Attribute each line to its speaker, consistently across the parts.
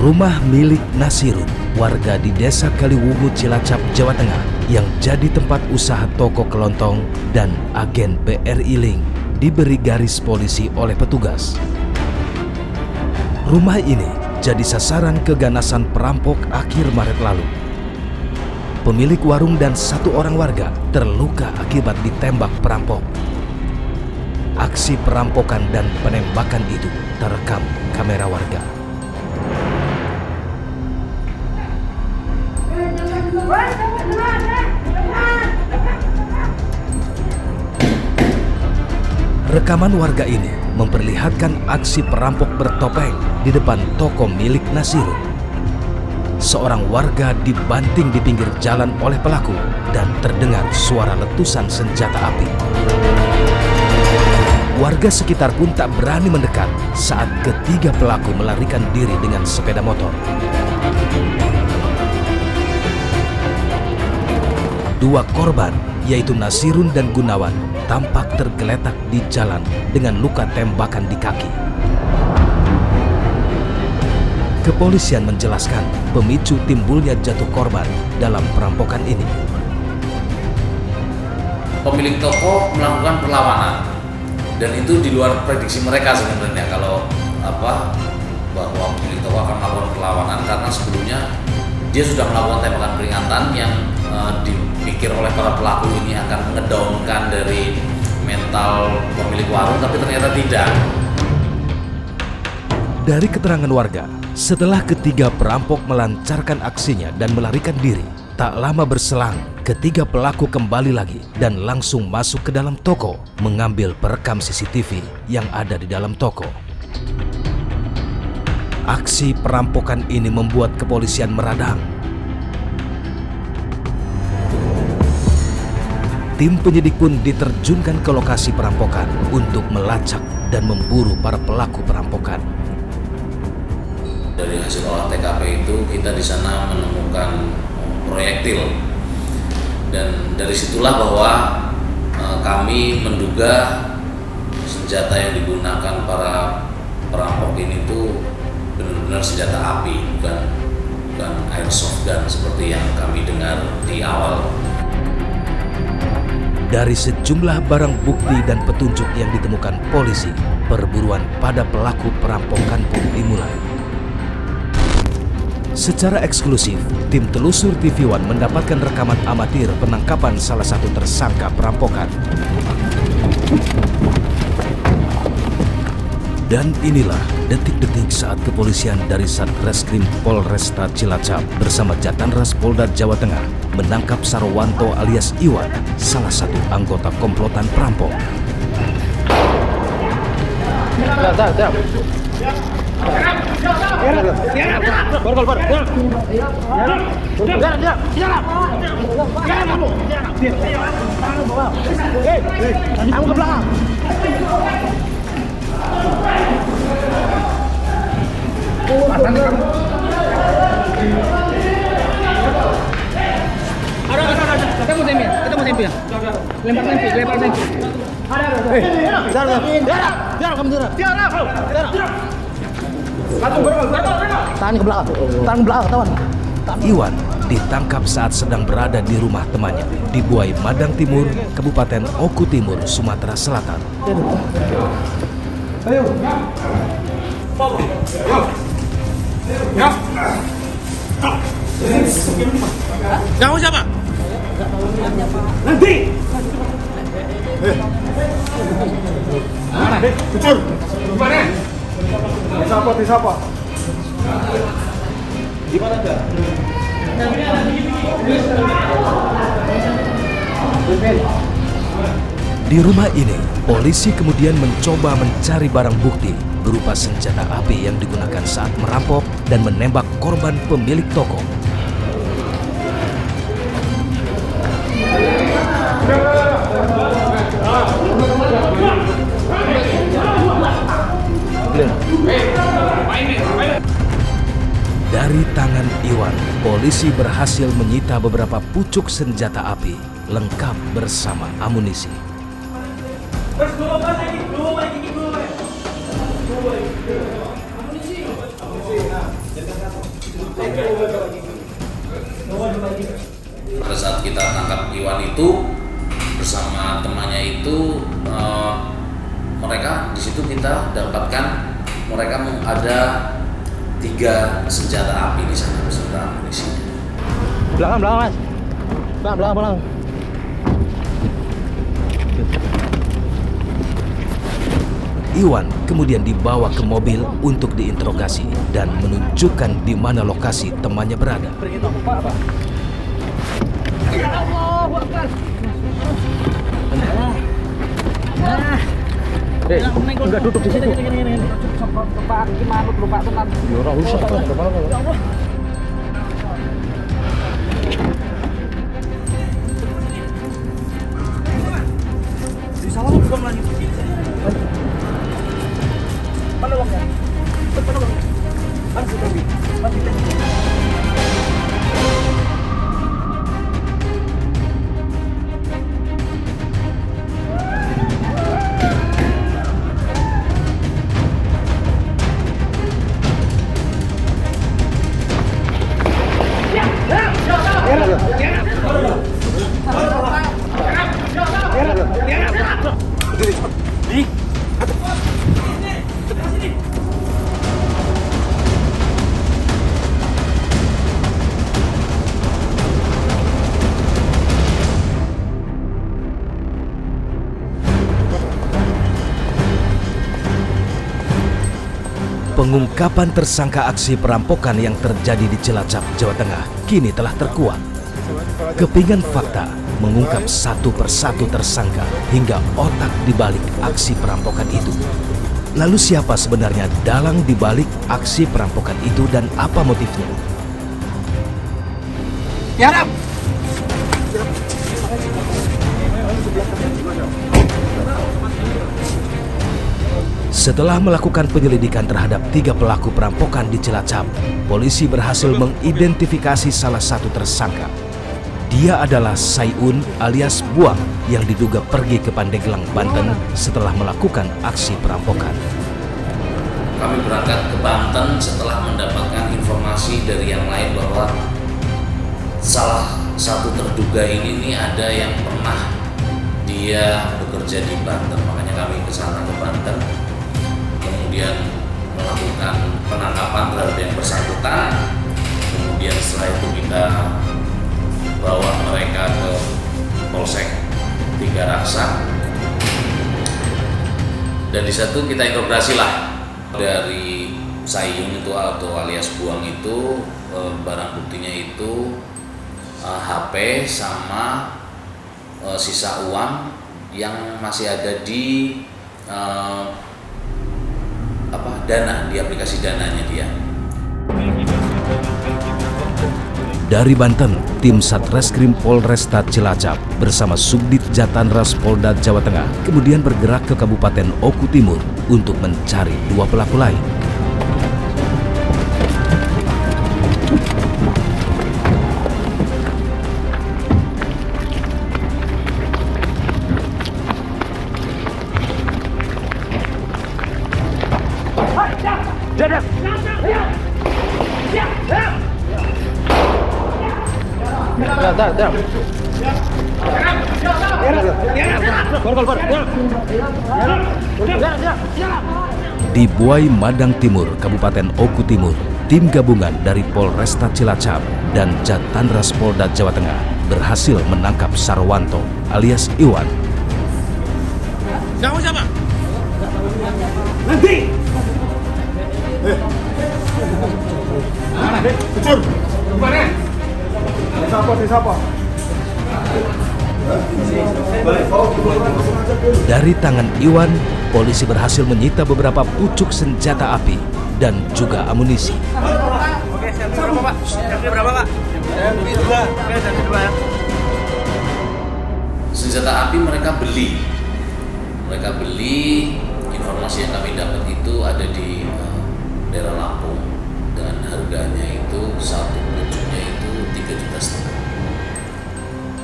Speaker 1: Rumah milik Nasirun, warga di Desa Kaliwungu, Cilacap, Jawa Tengah, yang jadi tempat usaha toko kelontong dan agen BRI Link, diberi garis polisi oleh petugas. Rumah ini jadi sasaran keganasan perampok akhir Maret lalu. Pemilik warung dan satu orang warga terluka akibat ditembak perampok. Aksi perampokan dan penembakan itu terekam kamera warga. Rekaman warga ini memperlihatkan aksi perampok bertopeng di depan toko milik Nasirun. Seorang warga dibanting di pinggir jalan oleh pelaku dan terdengar suara letusan senjata api. Warga sekitar pun tak berani mendekat saat ketiga pelaku melarikan diri dengan sepeda motor. Dua korban, yaitu Nasirun dan Gunawan, tampak tergeletak di jalan dengan luka tembakan di kaki. Kepolisian menjelaskan pemicu timbulnya jatuh korban dalam perampokan ini.
Speaker 2: Pemilik toko melakukan perlawanan dan itu di luar prediksi mereka sebenarnya bahwa pemilik toko akan melakukan perlawanan karena sebelumnya dia sudah melakukan tembakan peringatan yang dipikir oleh para pelaku ini akan mengedownkan dari mental pemilik warung, tapi ternyata tidak.
Speaker 1: Dari keterangan warga, setelah ketiga perampok melancarkan aksinya dan melarikan diri, tak lama berselang, ketiga pelaku kembali lagi dan langsung masuk ke dalam toko, mengambil perekam CCTV yang ada di dalam toko. Aksi perampokan ini membuat kepolisian meradang. Tim penyidik pun diterjunkan ke lokasi perampokan untuk melacak dan memburu para pelaku perampokan.
Speaker 2: Dari hasil olah TKP itu kita di sana menemukan proyektil dan dari situlah bahwa kami menduga senjata yang digunakan para perampok ini tuh benar-benar senjata api, bukan airsoft gun seperti yang kami dengar di awal.
Speaker 1: Dari sejumlah barang bukti dan petunjuk yang ditemukan polisi, perburuan pada pelaku perampokan pun dimulai. Secara eksklusif, tim telusur TV One mendapatkan rekaman amatir penangkapan salah satu tersangka perampokan. Dan inilah detik-detik saat kepolisian dari Satreskrim Polresta Cilacap bersama Jatanras Polda Jawa Tengah menangkap Sarwanto alias Iwan, salah satu anggota komplotan perampok.
Speaker 3: Kamu ke belakang. Ketemu tempe ya. Lempar tempe. Tiara kamu tiara. Tangan ke belakang. Tangan ke belakang, kawan.
Speaker 1: Iwan ditangkap saat sedang berada di rumah temannya di Buai Madang Timur, Kabupaten Oku Timur, Sumatera Selatan.
Speaker 3: Ayo.
Speaker 4: Kamu siapa?
Speaker 3: Nanti. Mana? Kucur. Mana? Disapa. Di mana dia?
Speaker 1: Di rumah ini, polisi kemudian mencoba mencari barang bukti berupa senjata api yang digunakan saat merampok dan menembak korban pemilik toko. Dari tangan Iwan, polisi berhasil menyita beberapa pucuk senjata api lengkap bersama amunisi.
Speaker 2: Pada saat kita tangkap Iwan itu bersama temannya itu, mereka di situ kita dapatkan mereka ada 3 senjata api di sana beserta amunisinya.
Speaker 3: Belakang mas. Belakang.
Speaker 1: Iwan kemudian dibawa ke mobil untuk diinterogasi dan menunjukkan di mana lokasi temannya berada.
Speaker 3: Enggak duduk di situ. Ya ora usah, Pak.
Speaker 1: Pengungkapan tersangka aksi perampokan yang terjadi di Cilacap, Jawa Tengah kini telah terkuat. Kepingan fakta mengungkap satu persatu tersangka hingga otak dibalik aksi perampokan itu. Lalu siapa sebenarnya dalang dibalik aksi perampokan itu dan apa motifnya?
Speaker 3: Tiarap.
Speaker 1: Setelah melakukan penyelidikan terhadap 3 pelaku perampokan di Cilacap, polisi berhasil mengidentifikasi salah satu tersangka. Dia adalah Sayun alias Buang yang diduga pergi ke Pandeglang, Banten setelah melakukan aksi perampokan.
Speaker 2: Kami berangkat ke Banten setelah mendapatkan informasi dari yang lain bahwa salah satu terduga ini ada yang pernah dia bekerja di Banten, makanya kami ke sana ke Banten. Kemudian melakukan penangkapan terhadap yang bersangkutan. Kemudian setelah itu kita bawa mereka ke Polsek Tiga Raksa. Dan di situ kita interogasi lah dari Sayun itu atau alias Buang itu, barang buktinya itu HP sama sisa uang yang masih ada di Dana, di aplikasi Dananya dia.
Speaker 1: Dari Banten, tim Satreskrim Polresta Cilacap bersama Subdit Jatanras Polda Jawa Tengah kemudian bergerak ke Kabupaten Oku Timur untuk mencari 2 pelaku lain. Di Buai Madang Timur, Kabupaten Oku Timur, tim gabungan dari Polresta Cilacap dan Jatanras Polda Jawa Tengah berhasil menangkap Sarwanto alias Iwan.
Speaker 4: Kamu siapa?
Speaker 3: Nanti. Mana deh? Kecur. Kemana? Siapa?
Speaker 1: Dari tangan Iwan, polisi berhasil menyita beberapa pucuk senjata api dan juga amunisi.
Speaker 4: Oke, siapa berapa, Pak? Siapa berapa, Pak? Dua. Oke, siapa 2 ya.
Speaker 2: Senjata api mereka beli. Informasi yang kami dapat itu ada di daerah Lampung dengan harganya itu satu pucuknya itu 3,5 juta.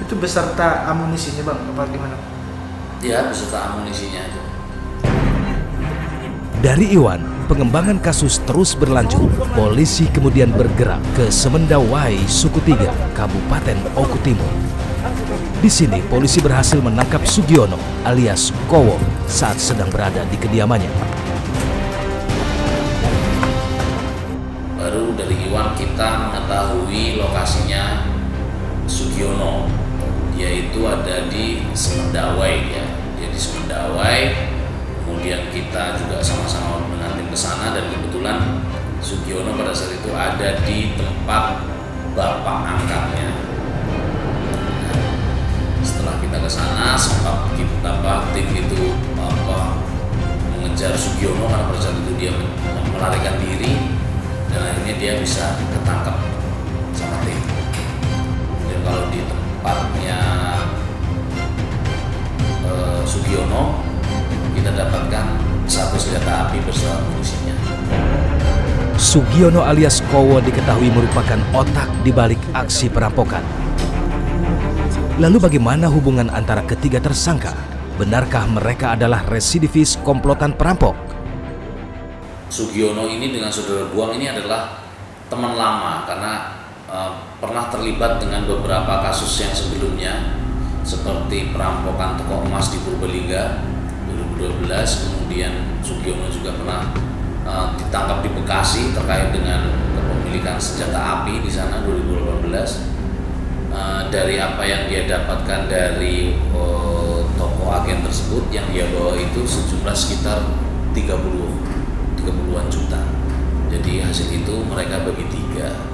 Speaker 5: Itu beserta amunisinya bang, apa gimana?
Speaker 2: Ya, beserta amunisinya itu.
Speaker 1: Dari Iwan, pengembangan kasus terus berlanjut. Polisi kemudian bergerak ke Semendawai, Suku Tiga, Kabupaten Oku Timur. Di sini, polisi berhasil menangkap Sugiono alias Kowo saat sedang berada di kediamannya.
Speaker 2: Baru dari Iwan kita mengetahui lokasinya Sugiono, yaitu ada di Semendawai ya. Dia di Semendawai. Kemudian kita juga sama-sama dengan tim ke sana dan kebetulan Sugiono pada saat itu ada di tempat bapak angkatnya. Nah, setelah kita ke sana sempat tim itu mengejar Sugiono karena pada saat itu dia melarikan diri dan akhirnya dia bisa ketangkap sama tim. Dan kalau di tempatnya Sugiono kita dapatkan satu senjata api beserta munisinya.
Speaker 1: Sugiono alias Kowo diketahui merupakan otak di balik aksi perampokan. Lalu bagaimana hubungan antara ketiga tersangka? Benarkah mereka adalah residivis komplotan perampok?
Speaker 2: Sugiono ini dengan saudara Buang ini adalah teman lama karena pernah terlibat dengan beberapa kasus yang sebelumnya seperti perampokan toko emas di Purbalingga 2012, kemudian Sugiono juga pernah ditangkap di Bekasi terkait dengan kepemilikan senjata api di sana 2018. Dari apa yang dia dapatkan dari toko agen tersebut yang dia bawa itu sejumlah sekitar 30-an juta. Jadi hasil itu mereka bagi 3.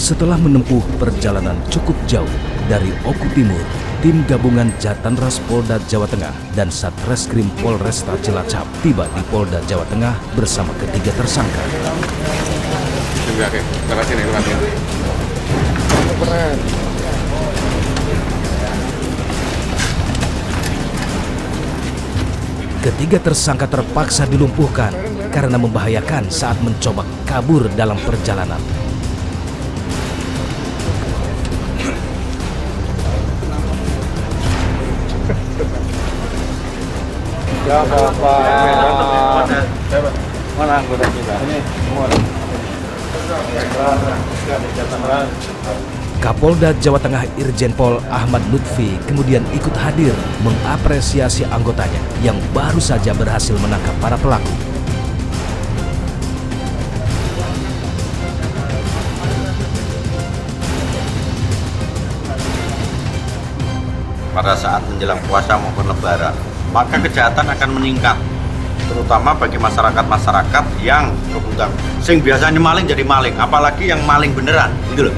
Speaker 1: Setelah menempuh perjalanan cukup jauh dari Oku Timur, tim gabungan Jatanras Polda Jawa Tengah dan Satreskrim Polresta Cilacap tiba di Polda Jawa Tengah bersama ketiga tersangka. Ketiga tersangka terpaksa dilumpuhkan karena membahayakan saat mencoba kabur dalam perjalanan.
Speaker 3: Ya Bapak. Mana anggota kita? Ini semua.
Speaker 1: Kapolda Jawa Tengah Irjen Pol Ahmad Lutfi kemudian ikut hadir mengapresiasi anggotanya yang baru saja berhasil menangkap para pelaku.
Speaker 6: Pada saat menjelang puasa maupun lebaran, maka kejahatan akan meningkat, terutama bagi masyarakat-masyarakat yang kebutuhan sing biasanya maling jadi maling, apalagi yang maling beneran gitu loh.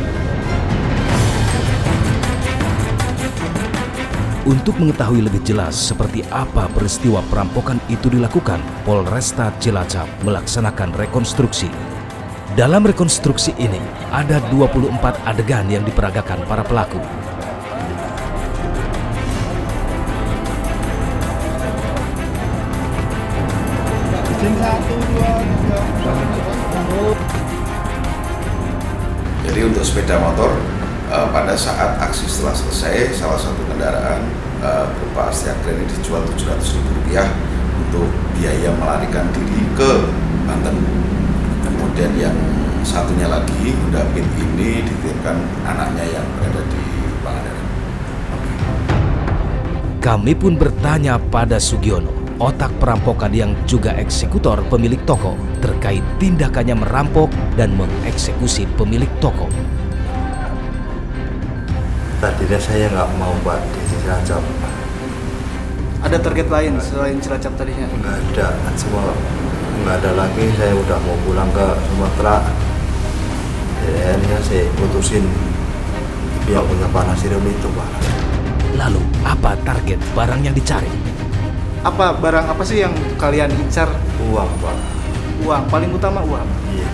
Speaker 1: Untuk mengetahui lebih jelas seperti apa peristiwa perampokan itu dilakukan, Polresta Cilacap melaksanakan rekonstruksi. Dalam rekonstruksi ini, ada 24 adegan yang diperagakan para pelaku.
Speaker 7: Jadi untuk sepeda motor pada saat aksi setelah selesai, salah satu kendaraan berupa Astia Grand dijual Rp700.000 untuk biaya melarikan diri ke Banten. Kemudian yang satunya lagi, David ini dititipkan anaknya yang berada di Pangandaran.
Speaker 1: Kami pun bertanya pada Sugiono, otak perampokan yang juga eksekutor pemilik toko, terkait tindakannya merampok dan mengeksekusi pemilik toko.
Speaker 3: Tadinya saya nggak mau Pak di Cilacap.
Speaker 5: Ada target lain selain Cilacap tadinya?
Speaker 3: Nggak ada, semua nggak ada lagi. Saya udah mau pulang ke Sumatera. Jadi akhirnya saya putusin pihak punya Pak Nasirum itu Pak.
Speaker 1: Lalu apa target barang yang dicari?
Speaker 5: Apa barang apa sih yang kalian incar?
Speaker 3: Uang Pak.
Speaker 5: Uang, paling utama uang.
Speaker 3: Iya.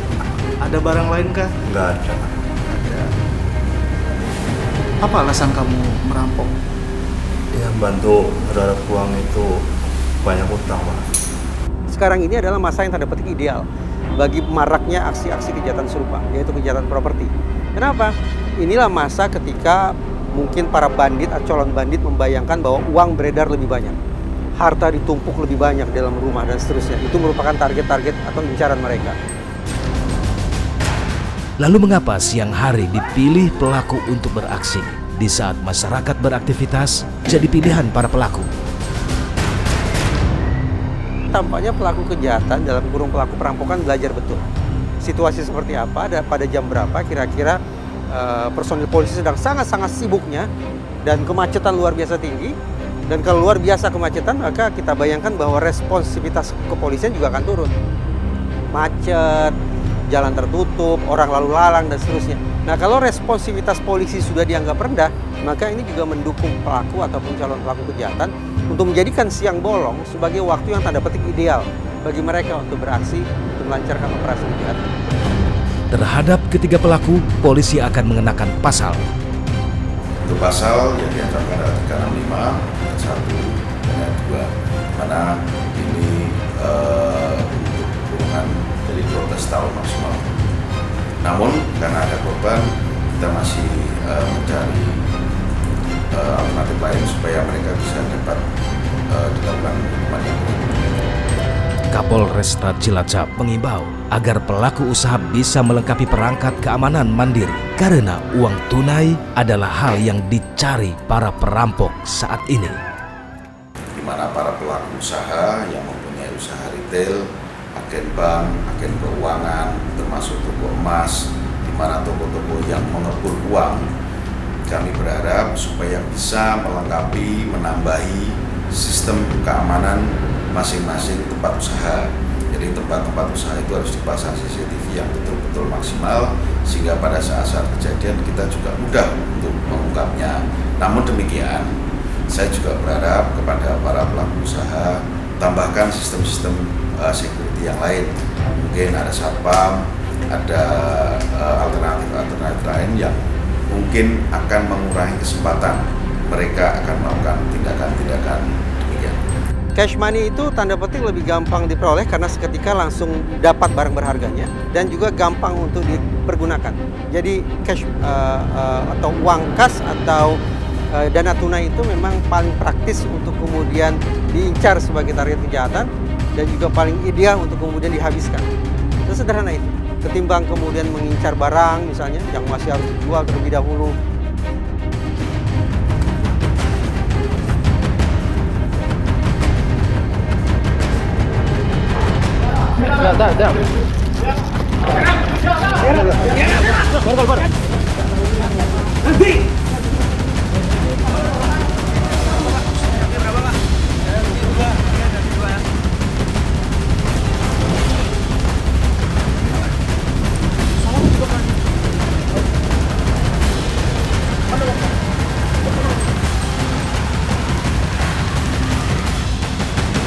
Speaker 5: Ada barang lain kah?
Speaker 3: Nggak ada.
Speaker 5: Apa alasan kamu merampok?
Speaker 3: Yang bantu saudara uang itu banyak utang Pak.
Speaker 8: Sekarang ini adalah masa yang tanda petik ideal bagi maraknya aksi-aksi kejahatan serupa, yaitu kejahatan properti. Kenapa? Inilah masa ketika mungkin para bandit atau calon bandit membayangkan bahwa uang beredar lebih banyak, harta ditumpuk lebih banyak dalam rumah dan seterusnya. Itu merupakan target-target atau incaran mereka.
Speaker 1: Lalu mengapa siang hari dipilih pelaku untuk beraksi di saat masyarakat beraktivitas jadi pilihan para pelaku?
Speaker 8: Tampaknya pelaku kejahatan dalam kurung pelaku perampokan belajar betul situasi seperti apa, pada jam berapa kira-kira personil polisi sedang sangat-sangat sibuknya dan kemacetan luar biasa tinggi. Dan kalau luar biasa kemacetan, maka kita bayangkan bahwa responsivitas kepolisian juga akan turun. Macet, jalan tertutup, orang lalu lalang, dan seterusnya. Nah, kalau responsivitas polisi sudah dianggap rendah, maka ini juga mendukung pelaku ataupun calon pelaku kejahatan untuk menjadikan siang bolong sebagai waktu yang tanda petik ideal bagi mereka untuk beraksi, untuk melancarkan operasi kejahatan.
Speaker 1: Terhadap ketiga pelaku, polisi akan mengenakan pasal.
Speaker 7: Untuk pasal yang diancamkan adalah 365 ayat 1 dan ayat 2, mana ini untuk kurungan jadi 12 tahun maksimal. Namun karena ada korban, kita masih mencari alternatif lain supaya mereka bisa dapat dilakukan hukuman yang berat.
Speaker 1: Kapolresta Cilacap mengimbau agar pelaku usaha bisa melengkapi perangkat keamanan mandiri karena uang tunai adalah hal yang dicari para perampok saat ini.
Speaker 7: Di mana para pelaku usaha yang mempunyai usaha retail, agen bank, agen keuangan, termasuk toko emas, di mana toko-toko yang mengepul uang, kami berharap supaya bisa melengkapi, menambahi sistem keamanan masing-masing tempat usaha. Jadi tempat-tempat usaha itu harus dipasang CCTV yang betul-betul maksimal sehingga pada saat-saat kejadian kita juga mudah untuk mengungkapnya. Namun demikian, saya juga berharap kepada para pelaku usaha tambahkan sistem-sistem security yang lain. Mungkin ada satpam, ada alternatif-alternatif lain yang mungkin akan mengurangi kesempatan mereka akan melakukan tindakan-tindakan demikian.
Speaker 8: Cash money itu tanda petik lebih gampang diperoleh karena seketika langsung dapat barang berharganya dan juga gampang untuk dipergunakan. Jadi cash atau uang kas atau dana tunai itu memang paling praktis untuk kemudian diincar sebagai target kejahatan dan juga paling ideal untuk kemudian dihabiskan. Itu sederhana itu. Ketimbang kemudian mengincar barang misalnya yang masih harus dijual terlebih dahulu.
Speaker 3: Dah.